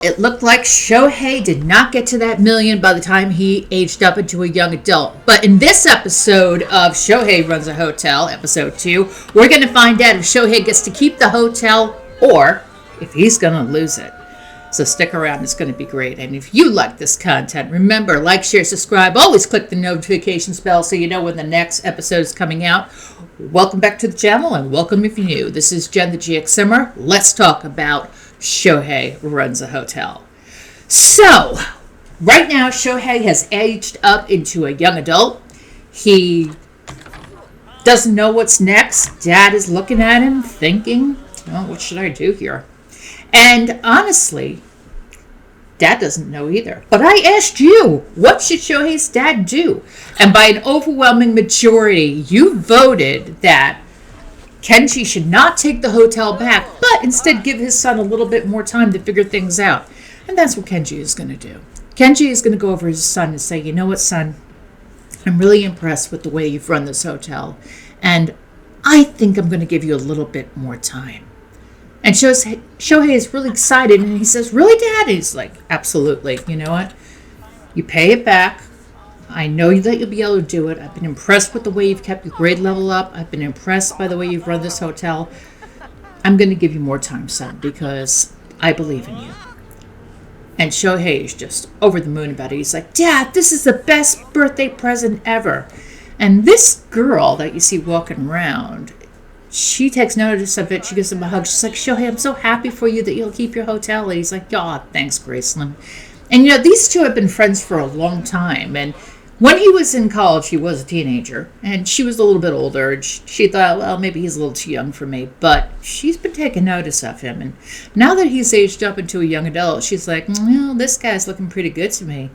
It looked like Shohei did not get to that million by the time he aged up into a young adult. But in this episode of Shohei Runs a Hotel, episode 2, we're going to find out if Shohei gets to keep the hotel or if he's going to lose it. So stick around, it's going to be great. And if you like this content, remember, like, share, subscribe. Always click the notification bell so you know when the next episode is coming out. Welcome back to the channel and welcome if you're new. This is Jen the GXSimmer. Let's talk about Shohei Runs a Hotel. So, right now, Shohei has aged up into a young adult. He doesn't know what's next. Dad is looking at him, thinking, oh, what should I do here? And honestly, Dad doesn't know either. But I asked you, what should Shohei's dad do? And by an overwhelming majority, you voted that Kenji should not take the hotel back, but instead give his son a little bit more time to figure things out. And that's what Kenji is going to do. Kenji is going to go over to his son and say, you know what, son? I'm really impressed with the way you've run this hotel. And I think I'm going to give you a little bit more time. And Shohei is really excited. And he says, really, Dad? He's like, absolutely. You know what? You pay it back. I know that you'll be able to do it. I've been impressed with the way you've kept your grade level up. I've been impressed by the way you've run this hotel. I'm going to give you more time, son, because I believe in you. And Shohei is just over the moon about it. He's like, Dad, this is the best birthday present ever. And this girl that you see walking around, she takes notice of it. She gives him a hug. She's like, Shohei, I'm so happy for you that you'll keep your hotel. And he's like, oh, thanks, Graceland. And, you know, these two have been friends for a long time. And when he was in college, he was a teenager, and she was a little bit older. She thought, well, maybe he's a little too young for me, but she's been taking notice of him. And now that he's aged up into a young adult, she's like, well, this guy's looking pretty good to me.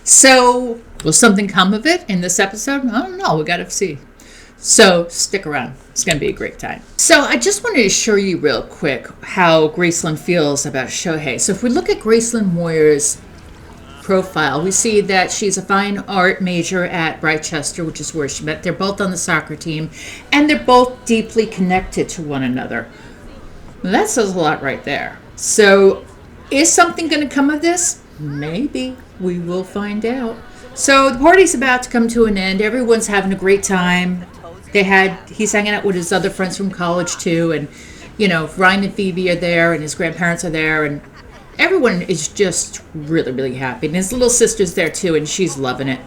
So will something come of it in this episode? I don't know. We got to see. So stick around. It's going to be a great time. So I just wanted to show you real quick how Graceland feels about Shohei. So if we look at Graceland Moyer's profile, we see that she's a fine art major at Brightchester, which is where she met. They're both on the soccer team, and they're both deeply connected to one another. Well, that says a lot right there. So is something going to come of this? Maybe. We will find out. So the party's about to come to an end. Everyone's having a great time. He's hanging out with his other friends from college too, and you know, Ryan and Phoebe are there, and his grandparents are there, and everyone is just really, really happy. And his little sister's there too, and she's loving it.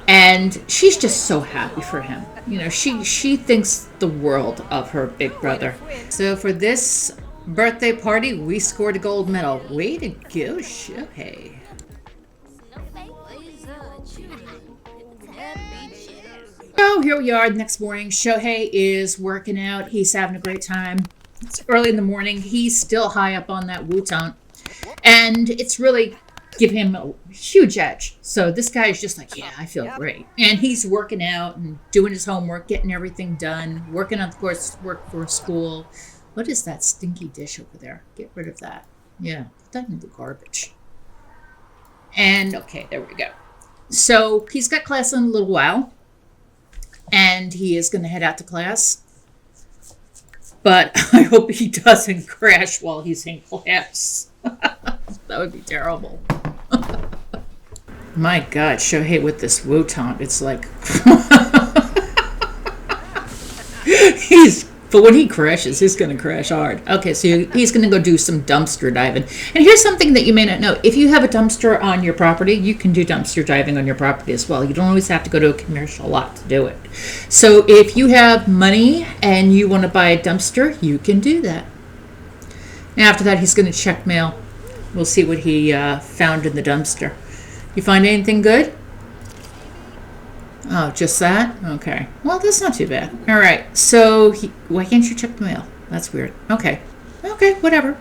And she's just so happy for him. You know, she thinks the world of her big brother. So for this birthday party, we scored a gold medal. Way to go, Shohei. So here we are the next morning. Shohei is working out. He's having a great time. It's early in the morning. He's still high up on that Wutan. And it's really give him a huge edge. So this guy is just like, yeah, I feel great. And he's working out and doing his homework, getting everything done, working on the coursework for school. What is that stinky dish over there? Get rid of that. Yeah, put that in the garbage. And okay, there we go. So he's got class in a little while. And he is going to head out to class. But I hope he doesn't crash while he's in class. That would be terrible. My God, Shohei with this Wutan, it's like... But when he crashes, he's going to crash hard. Okay, so he's going to go do some dumpster diving. And here's something that you may not know. If you have a dumpster on your property, you can do dumpster diving on your property as well. You don't always have to go to a commercial lot to do it. So if you have money and you want to buy a dumpster, you can do that. And after that, he's going to check mail. We'll see what he found in the dumpster. You find anything good? Oh, just that? Okay. Well, that's not too bad. All right. So, why can't you check the mail? That's weird. Okay. Okay, whatever.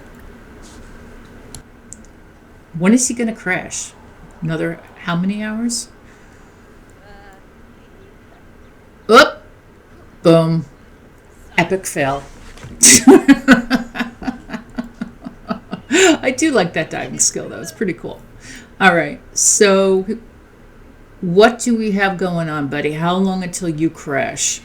When is he going to crash? Another how many hours? Oop. Boom. Epic fail. I do like that diving skill, though. It's pretty cool. All right. So... what do we have going on, buddy? How long until you crash?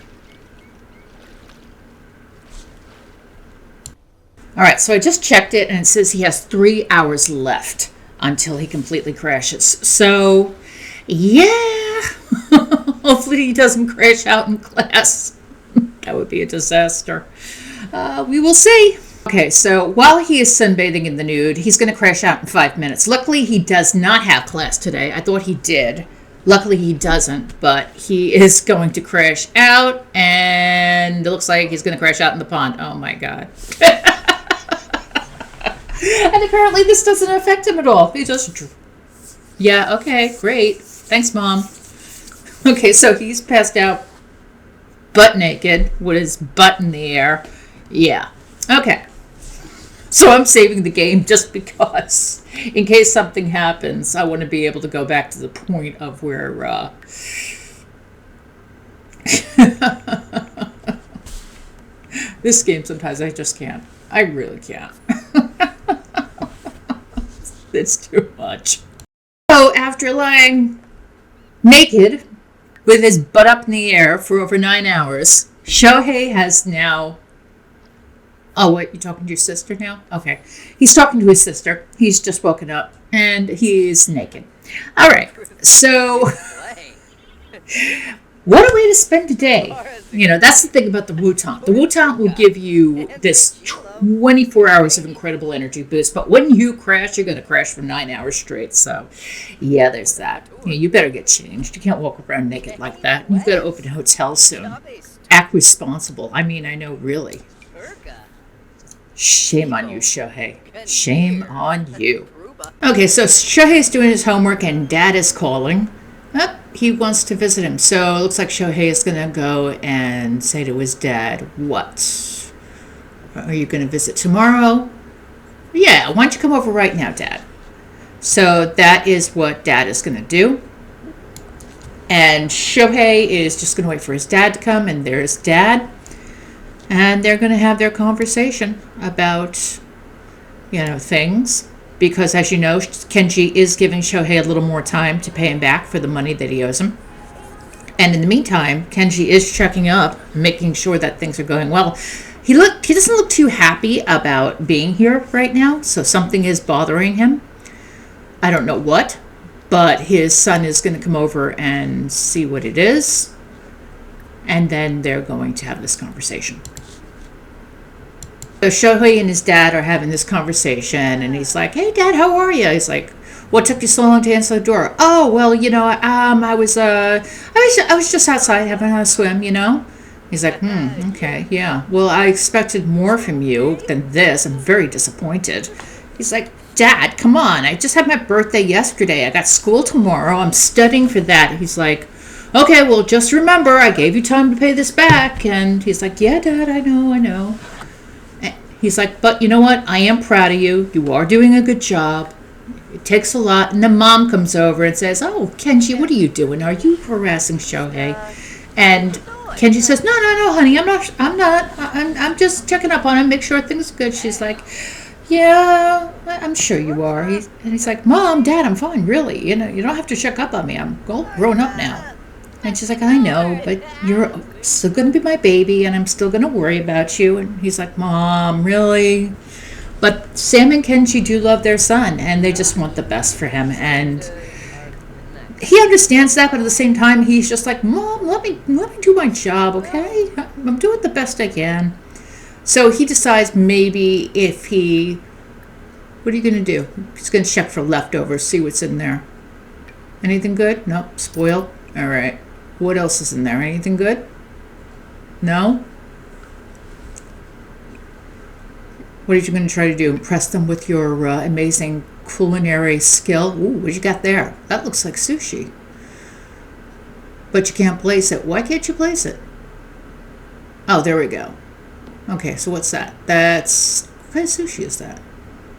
All right, so I just checked it, and it says he has 3 hours left until he completely crashes. So, yeah, hopefully he doesn't crash out in class. That would be a disaster. We will see. Okay, so while he is sunbathing in the nude, he's going to crash out in 5 minutes. Luckily, he does not have class today. I thought he did. Luckily, he doesn't, but he is going to crash out, and it looks like he's going to crash out in the pond. Oh, my God. And apparently this doesn't affect him at all. He just... Yeah, okay, great. Thanks, Mom. Okay, so he's passed out butt naked with his butt in the air. Yeah. Okay. So I'm saving the game just because in case something happens, I want to be able to go back to the point of where this game sometimes I just can't. I really can't. It's too much. So after lying naked with his butt up in the air for over 9 hours, Shohei has now... Oh, wait, you're talking to your sister now? Okay. He's talking to his sister. He's just woken up, and he's naked. All right. So, what a way to spend a day. You know, that's the thing about the Wutan. The Wutan will give you this 24 hours of incredible energy boost, but when you crash, you're going to crash for 9 hours straight. So, yeah, there's that. You better get changed. You can't walk around naked like that. You've got to open a hotel soon. Act responsible. I mean, I know, really. Shame on you, Shohei. Shame on you. Okay, so Shohei's doing his homework and Dad is calling. Oh, he wants to visit him. So it looks like Shohei is going to go and say to his dad, what? Are you going to visit tomorrow? Yeah, why don't you come over right now, Dad? So that is what Dad is going to do. And Shohei is just going to wait for his dad to come, and there's Dad. And they're going to have their conversation about, you know, things. Because, as you know, Kenji is giving Shohei a little more time to pay him back for the money that he owes him. And in the meantime, Kenji is checking up, making sure that things are going well. He doesn't look too happy about being here right now, so something is bothering him. I don't know what, but his son is going to come over and see what it is. And then they're going to have this conversation. So Shohei and his dad are having this conversation, and he's like, "Hey, Dad, how are you?" He's like, "What took you so long to answer the door?" "Oh, well, you know, I was just outside having a swim, you know." He's like, okay, yeah. Well, I expected more from you than this. I'm very disappointed." He's like, "Dad, come on. I just had my birthday yesterday. I got school tomorrow. I'm studying for that." He's like, "Okay, well, just remember, I gave you time to pay this back." And he's like, "Yeah, Dad, I know. He's like, "But you know what? I am proud of you. You are doing a good job. It takes a lot." And the mom comes over and says, "Oh, Kenji, what are you doing? Are you harassing Shohei?" And Kenji says, No, honey, I'm not. I'm just checking up on him, make sure things are good." She's like, "Yeah, I'm sure you are." And he's like, "Mom, Dad, I'm fine, really. You know, you don't have to check up on me. I'm grown up now." And she's like, "I know, but you're still going to be my baby, and I'm still going to worry about you." And he's like, "Mom, really?" But Sam and Kenji do love their son, and they just want the best for him. And he understands that, but at the same time, he's just like, "Mom, let me do my job, okay? I'm doing the best I can." So he decides maybe if he... What are you going to do? He's going to check for leftovers, see what's in there. Anything good? Nope, spoiled. All right. What else is in there? Anything good? No? What are you going to try to do? Impress them with your amazing culinary skill? Ooh, what you got there? That looks like sushi. But you can't place it. Why can't you place it? Oh, there we go. Okay, so what's that? What kind of sushi is that?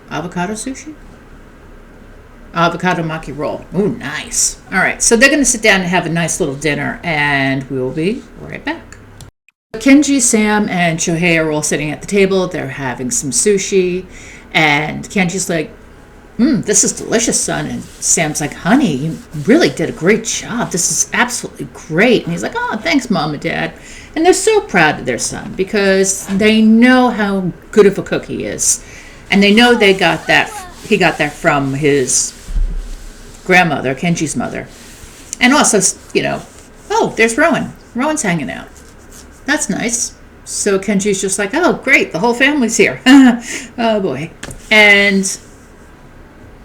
Avocado sushi? Avocado maki roll. Ooh, nice. All right, so they're going to sit down and have a nice little dinner, and we'll be right back. Kenji, Sam, and Shohei are all sitting at the table. They're having some sushi, and Kenji's like, "This is delicious, son." And Sam's like, "Honey, you really did a great job. This is absolutely great." And he's like, "Oh, thanks, Mom and Dad." And they're so proud of their son because they know how good of a cook he is. And they know he got that from his grandmother, Kenji's mother. And also, oh, there's Rowan. Rowan's hanging out. That's nice. So Kenji's just like, oh, great, the whole family's here. Oh, boy. And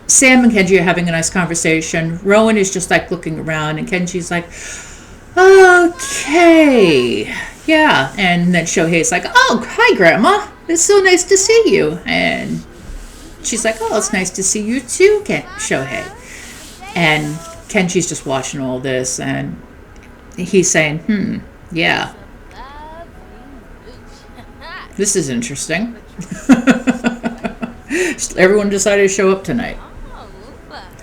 Sam and Kenji are having a nice conversation. Rowan is just like looking around, and Kenji's like, okay, yeah. And then Shohei's like, oh, hi, Grandma. It's so nice to see you. And she's like, oh, it's nice to see you too, Shohei. And Kenji's just watching all this, and he's saying, yeah. This is interesting. Everyone decided to show up tonight.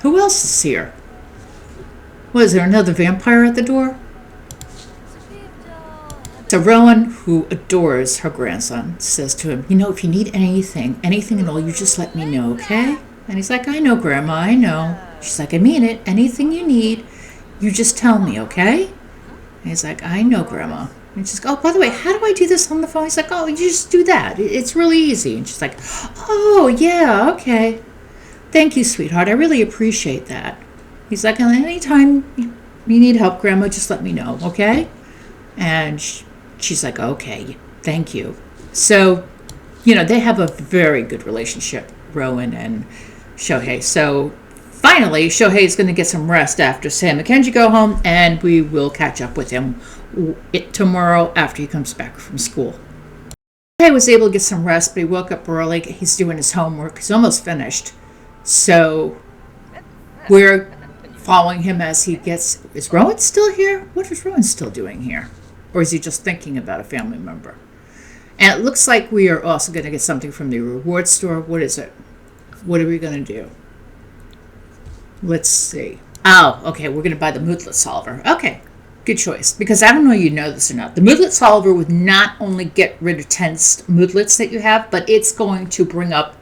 Who else is here? Was there another vampire at the door? So Rowan, who adores her grandson, says to him, if you need anything at all, you just let me know, okay? And he's like, I know, Grandma, I know. She's like, I mean it. Anything you need, you just tell me, okay? And he's like, I know, Grandma. And she's like, oh, by the way, how do I do this on the phone? He's like, oh, you just do that. It's really easy. And she's like, oh, yeah, okay. Thank you, sweetheart. I really appreciate that. He's like, anytime you need help, Grandma, just let me know, okay? And she's like, okay, thank you. So, they have a very good relationship, Rowan and Shohei. So finally, Shohei is going to get some rest after Sam and Kenji go home, and we will catch up with him tomorrow after he comes back from school. Shohei was able to get some rest, but he woke up early. He's doing his homework. He's almost finished. So we're following him as he gets... Is Rowan still here? What is Rowan still doing here? Or is he just thinking about a family member? And it looks like we are also going to get something from the reward store. What is it? What are we going to do? Let's see. Oh, okay. We're going to buy the moodlet solver. Okay. Good choice. Because I don't know if you know this or not. The moodlet solver would not only get rid of 10 moodlets that you have, but it's going to bring up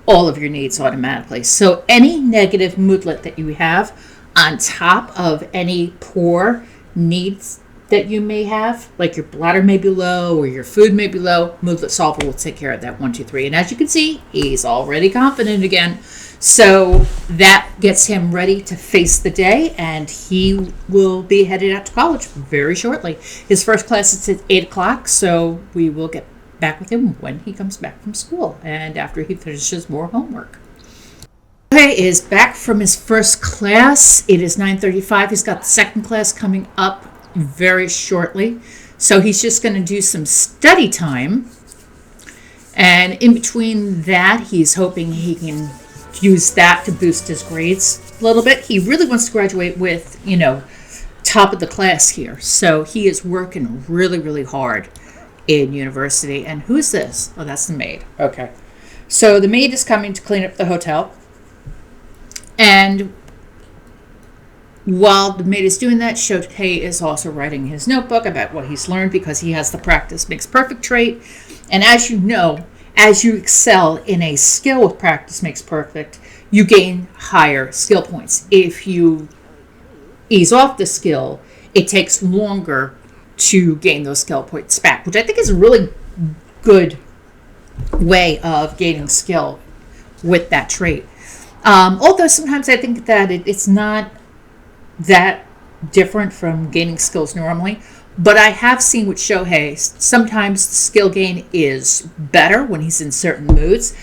all of your needs automatically. So any negative moodlet that you have on top of any poor needs that you may have, like your bladder may be low or your food may be low, moodlet solver will take care of that 1, 2, 3. And as you can see, he's already confident again. So that gets him ready to face the day, and he will be headed out to college very shortly. His first class is at 8 o'clock, so we will get back with him when he comes back from school and after he finishes more homework. Shohei is back from his first class. It is 9:35. He's got the second class coming up very shortly. So he's just going to do some study time. And in between that, he's hoping he can use that to boost his grades a little bit. He really wants to graduate with, top of the class here. So he is working really, really hard in university. And who's this? Oh, that's the maid. Okay. So the maid is coming to clean up the hotel. And while the maid is doing that, Shohei is also writing his notebook about what he's learned because he has the practice makes perfect trait. And as you know, as you excel in a skill with practice makes perfect, you gain higher skill points. If you ease off the skill, it takes longer to gain those skill points back, which I think is a really good way of gaining skill with that trait. Although sometimes I think that it's not that different from gaining skills normally. But I have seen with Shohei, sometimes the skill gain is better when he's in certain moods.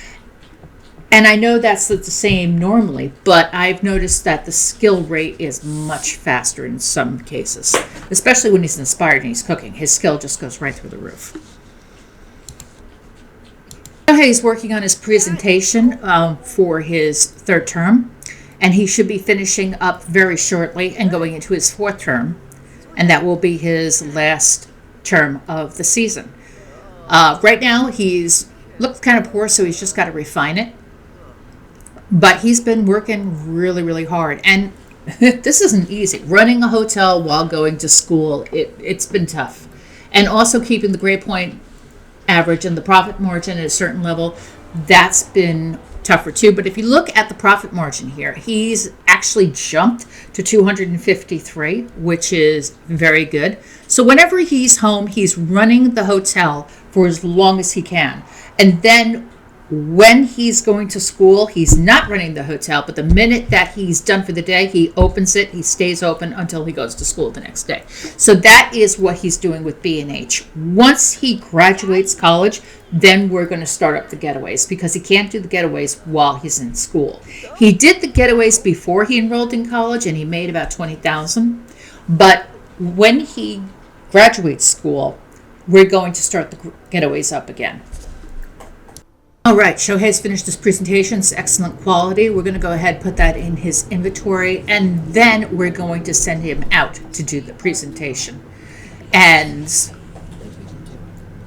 And I know that's the same normally, but I've noticed that the skill rate is much faster in some cases, especially when he's inspired and he's cooking. His skill just goes right through the roof. Shohei is working on his presentation for his third term, and he should be finishing up very shortly and going into his fourth term. And that will be his last term of the season. Right now, he's looked kind of poor, so he's just got to refine it. But he's been working really, really hard. And this isn't easy. Running a hotel while going to school, it's been tough. And also keeping the grade point average and the profit margin at a certain level, that's been tougher too. But if you look at the profit margin here, he's actually jumped to 253, which is very good. So whenever he's home, he's running the hotel for as long as he can. And then when he's going to school, he's not running the hotel, but the minute that he's done for the day, he opens it, he stays open until he goes to school the next day. So that is what he's doing with B&H. Once he graduates college, then we're going to start up the getaways, because he can't do the getaways while he's in school. He did the getaways before he enrolled in college, and he made about $20,000. But when he graduates school, we're going to start the getaways up again. All right, Shohei's finished his presentation. It's excellent quality. We're going to go ahead and put that in his inventory, and then we're going to send him out to do the presentation. And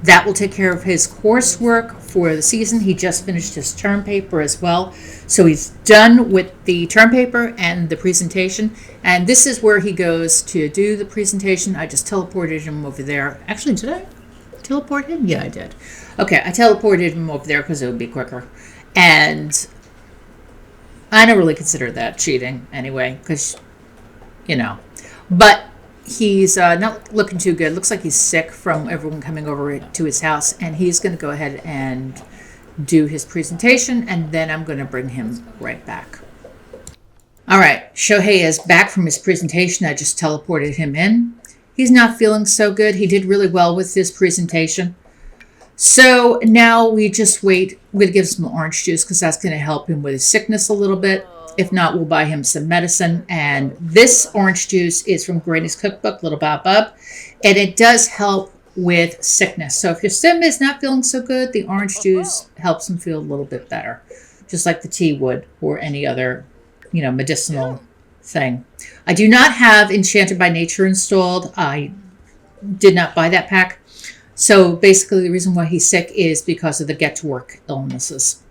that will take care of his coursework for the season. He just finished his term paper as well. So he's done with the term paper and the presentation. And this is where he goes to do the presentation. I just teleported him over there. Actually, did I teleport him? Yeah, I did. Okay, I teleported him over there because it would be quicker. And I don't really consider that cheating anyway, because, you know. But he's not looking too good. Looks like he's sick from everyone coming over to his house. And he's going to go ahead and do his presentation. And then I'm going to bring him right back. All right, Shohei is back from his presentation. I just teleported him in. He's not feeling so good. He did really well with this presentation. So now we just wait. We're going to give him some orange juice because that's going to help him with his sickness a little bit. If not, we'll buy him some medicine. And this orange juice is from Granny's Cookbook, Little Bob Bub. And it does help with sickness. So if your sim is not feeling so good, the orange juice helps him feel a little bit better. Just like the tea would or any other, medicinal thing. I do not have Enchanted by Nature installed. I did not buy that pack. So basically the reason why he's sick is because of the get to work illnesses.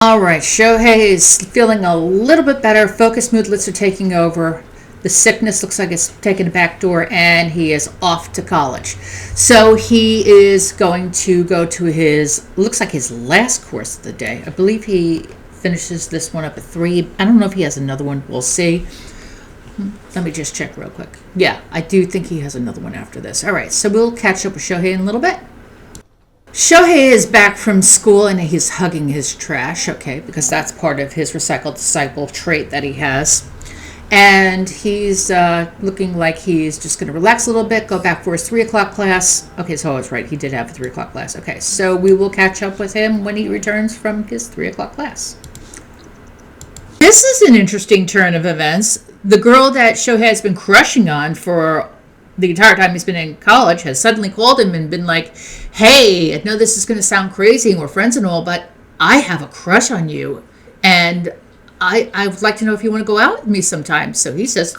All right, Shohei is feeling a little bit better. Focus moodlets are taking over. The sickness looks like it's taking a back door, and he is off to college. So he is going to go to looks like his last course of the day. I believe he finishes this one up at 3. I don't know if he has another one. We'll see. Let me just check real quick. Yeah, I do think he has another one after this. All right, so we'll catch up with Shohei in a little bit. Shohei is back from school, and he's hugging his trash, okay, because that's part of his recycle disciple trait that he has. And he's looking like he's just going to relax a little bit, go back for his 3 o'clock class. Okay, so I was right. He did have a 3 o'clock class. Okay, so we will catch up with him when he returns from his 3 o'clock class. This is an interesting turn of events. The girl that Shohei has been crushing on for the entire time he's been in college has suddenly called him and been like, hey, I know this is going to sound crazy and we're friends and all, but I have a crush on you. And I would like to know if you want to go out with me sometime. So he says,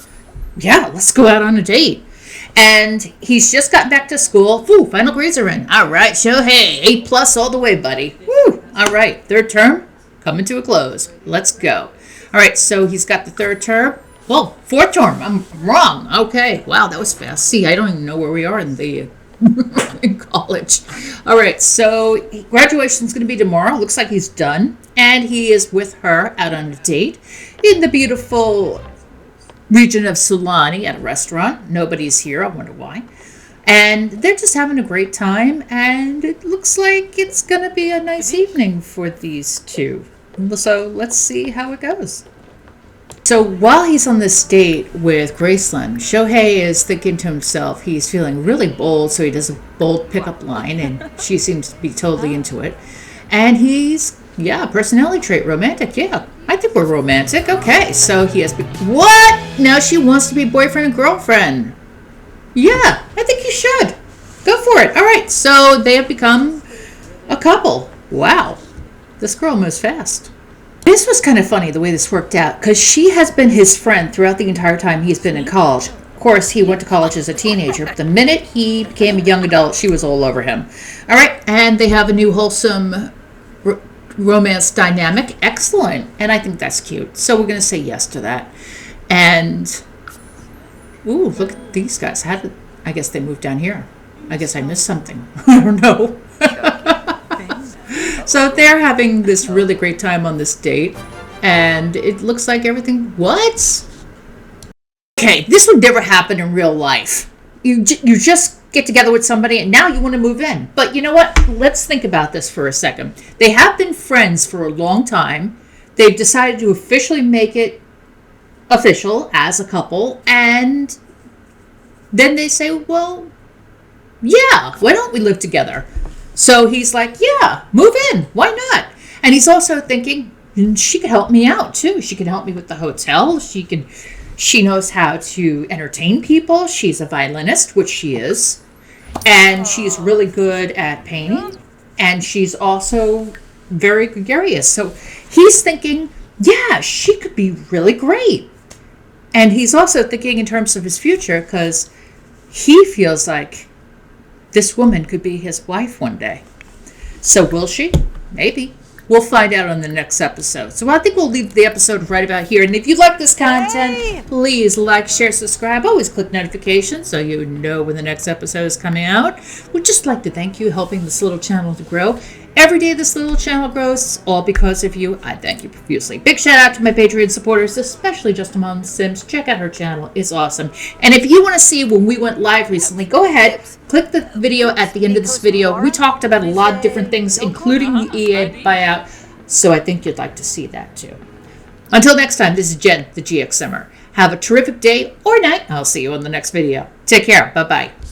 yeah, let's go out on a date. And he's just got back to school. Woo, final grades are in. All right, Shohei, A+ all the way, buddy. Woo, all right, third term coming to a close. Let's go. All right, so he's got the third term. Well, fourth term. I'm wrong. Okay. Wow, that was fast. See, I don't even know where we are in the in college. All right, so graduation's going to be tomorrow. Looks like he's done. And he is with her out on a date in the beautiful region of Sulani at a restaurant. Nobody's here. I wonder why. And they're just having a great time. And it looks like it's going to be a nice evening for these two. So let's see how it goes. So while he's on this date with Graceland, Shohei is thinking to himself, he's feeling really bold, so he does a bold pickup line, and she seems to be totally into it. And he's, personality trait, romantic, I think we're romantic. Okay, so he has, what? Now she wants to be boyfriend and girlfriend. Yeah, I think you should. Go for it. All right, so they have become a couple. Wow, this girl moves fast. This was kind of funny the way this worked out, because she has been his friend throughout the entire time he's been in college. Of course, he went to college as a teenager. But the minute he became a young adult, she was all over him. All right, and they have a new wholesome romance dynamic. Excellent. And I think that's cute. So we're going to say yes to that. And, ooh, look at these guys. I guess they moved down here. I guess I missed something. I don't know. So they're having this really great time on this date, and it looks like everything. What? Okay, this would never happen in real life. You just get together with somebody and now you want to move in. But you know what? Let's think about this for a second. They have been friends for a long time. They've decided to officially make it official as a couple, and then they say, well, yeah, why don't we live together? So he's like, yeah, move in. Why not? And he's also thinking, she could help me out too. She could help me with the hotel. She knows how to entertain people. She's a violinist, which she is. And she's really good at painting. And she's also very gregarious. So he's thinking, yeah, she could be really great. And he's also thinking in terms of his future, because he feels like this woman could be his wife one day. So will she? Maybe. We'll find out on the next episode. So I think we'll leave the episode right about here. And if you like this content, please like, share, subscribe. Always click notifications so you know when the next episode is coming out. We'd just like to thank you helping this little channel to grow. Every day this little channel grows, all because of you. I thank you profusely. Big shout out to my Patreon supporters, especially Just Among the Sims. Check out her channel. It's awesome. And if you want to see when we went live recently, go ahead, click the video at the end of this video. We talked about a lot of different things, including the EA buyout. So I think you'd like to see that too. Until next time, this is Jen, the GXSimmer. Have a terrific day or night. I'll see you in the next video. Take care. Bye-bye.